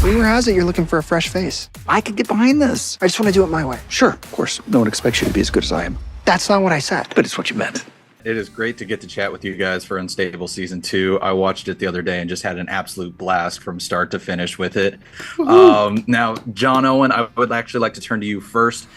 Rumor has it you're looking for a fresh face. I could get behind this. I just want to do it my way. Sure, of course. No one expects you to be as good as I am. That's not what I said. But it's what you meant. It is great to get to chat with you guys for Unstable Season 2. I watched it the other day and just had an absolute blast from start to finish with it. Now, John Owen, I would actually like to turn to you first.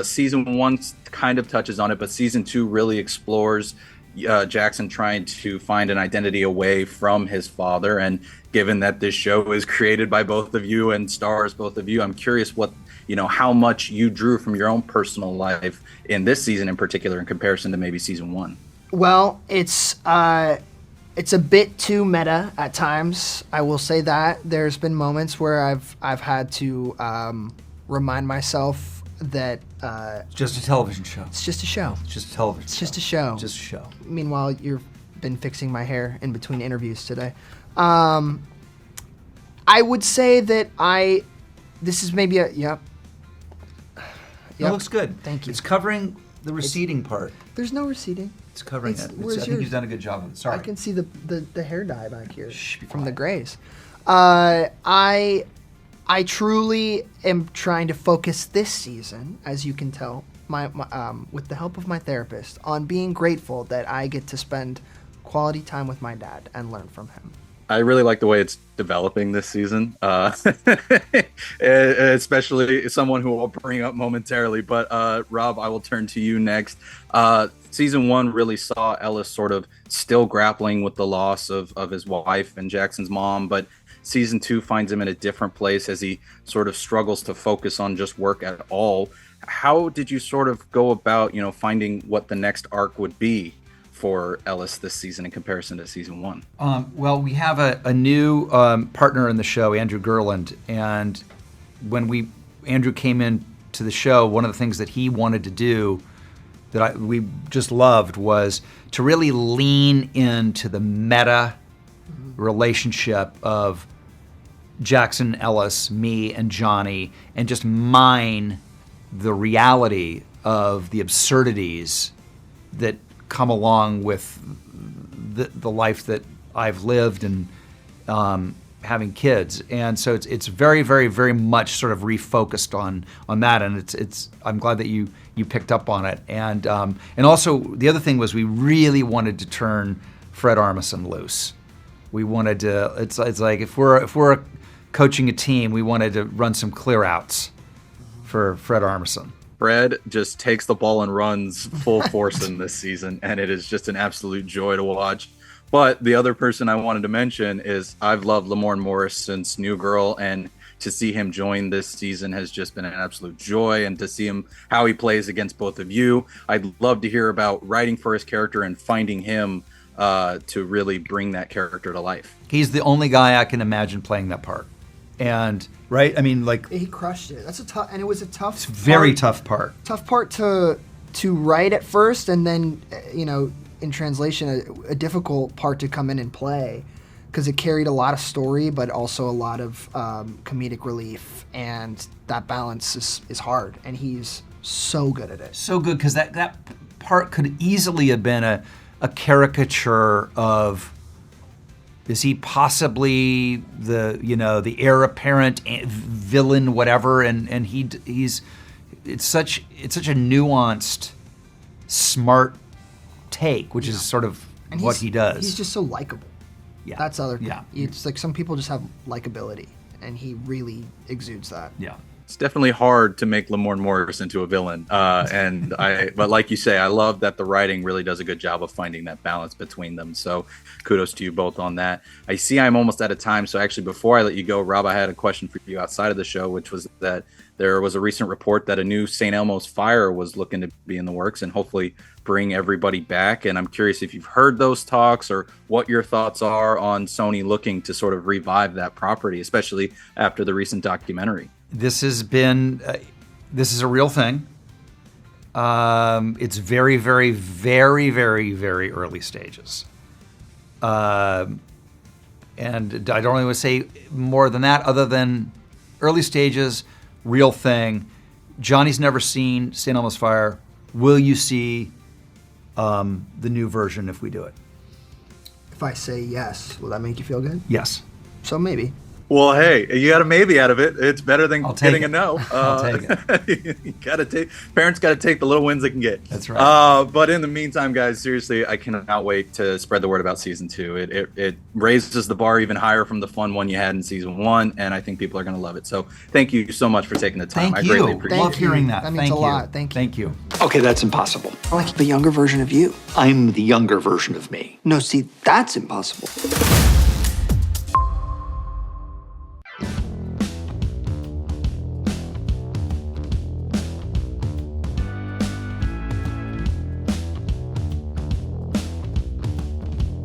Season 1 kind of touches on it, but Season 2 really explores Jackson trying to find an identity away from his father. And given that this show is created by both of you and stars both of you, I'm curious how much you drew from your own personal life in this season in particular in comparison to maybe Season 1. Well, it's a bit too meta at times. I will say that there's been moments where I've had to remind myself that it's just a television show. It's just a show. It's just a television It's show. just a show. Just a show. Meanwhile, you've been fixing my hair in between interviews today. I would say that this is maybe It looks good. Thank you. It's covering the receding part. There's no receding. It's covering it. Where's I think yours? you've done a good job of it. Sorry. I can see the hair dye back here Shh, be from the quiet. grays. I truly am trying to focus this season, as you can tell, with the help of my therapist, on being grateful that I get to spend quality time with my dad and learn from him. I really like the way it's developing this season, especially someone who I'll bring up momentarily. But Rob, I will turn to you next. Season 1 really saw Ellis sort of still grappling with the loss of his wife and Jackson's mom, but Season 2 finds him in a different place as he sort of struggles to focus on just work at all. How did you sort of go about, finding what the next arc would be for Ellis this season in comparison to Season 1? Well, we have a new partner in the show, Andrew Gerland, and when Andrew came in to the show, one of the things that he wanted to do that we just loved was to really lean into the meta relationship of Jackson, Ellis, me, and Johnny, and just mine the reality of the absurdities that come along with the life that I've lived and having kids, and so it's very, very, very much sort of refocused on that, and it's I'm glad that you picked up on it, and also the other thing was we really wanted to turn Fred Armisen loose. We wanted to. It's like if we're coaching a team, we wanted to run some clear outs for Fred Armisen. Fred just takes the ball and runs full force in this season, and it is just an absolute joy to watch. But the other person I wanted to mention is I've loved Lamorne Morris since New Girl, and to see him join this season has just been an absolute joy, and to see him how he plays against both of you. I'd love to hear about writing for his character and finding him to really bring that character to life. He's the only guy I can imagine playing that part. And right, I mean, like He crushed it. That's a tough, and it was a tough, it's a very tough part. tough part to write at first, and then in translation, a difficult part to come in and play, because it carried a lot of story, but also a lot of comedic relief, and that balance is hard, and he's so good at it. So good, because that part could easily have been a caricature of, is he possibly the heir apparent villain, whatever, and he's it's such a nuanced, smart take, which is sort of And what he does. He's just so likable. Yeah. That's the other thing. Yeah. It's like some people just have likability, and he really exudes that. Yeah. It's definitely hard to make Lamorne Morris into a villain, but like you say, I love that the writing really does a good job of finding that balance between them. So kudos to you both on that. I see I'm almost out of time, so actually before I let you go, Rob, I had a question for you outside of the show, which was that there was a recent report that a new St. Elmo's Fire was looking to be in the works and hopefully bring everybody back. And I'm curious if you've heard those talks or what your thoughts are on Sony looking to sort of revive that property, especially after the recent documentary. This has been, this is a real thing. It's very, very, very, very, very early stages. And I don't really want to say more than that, other than early stages, real thing. Johnny's never seen St. Elmo's Fire. Will you see the new version if we do it? If I say yes, will that make you feel good? Yes. So maybe. Well, hey, you got a maybe out of it. It's better than I'll take getting it. a no. I'll take it. You gotta take. Parents got to take the little wins they can get. That's right. But in the meantime, guys, seriously, I cannot wait to spread the word about season 2. It raises the bar even higher from the fun one you had in season 1, and I think people are going to love it. So thank you so much for taking the time. Thank I greatly you. appreciate Love it. hearing that. That means Thank a you. lot. Thank you. Thank you. Okay, that's impossible. I like the younger version of you. I'm the younger version of me. No, see, that's impossible.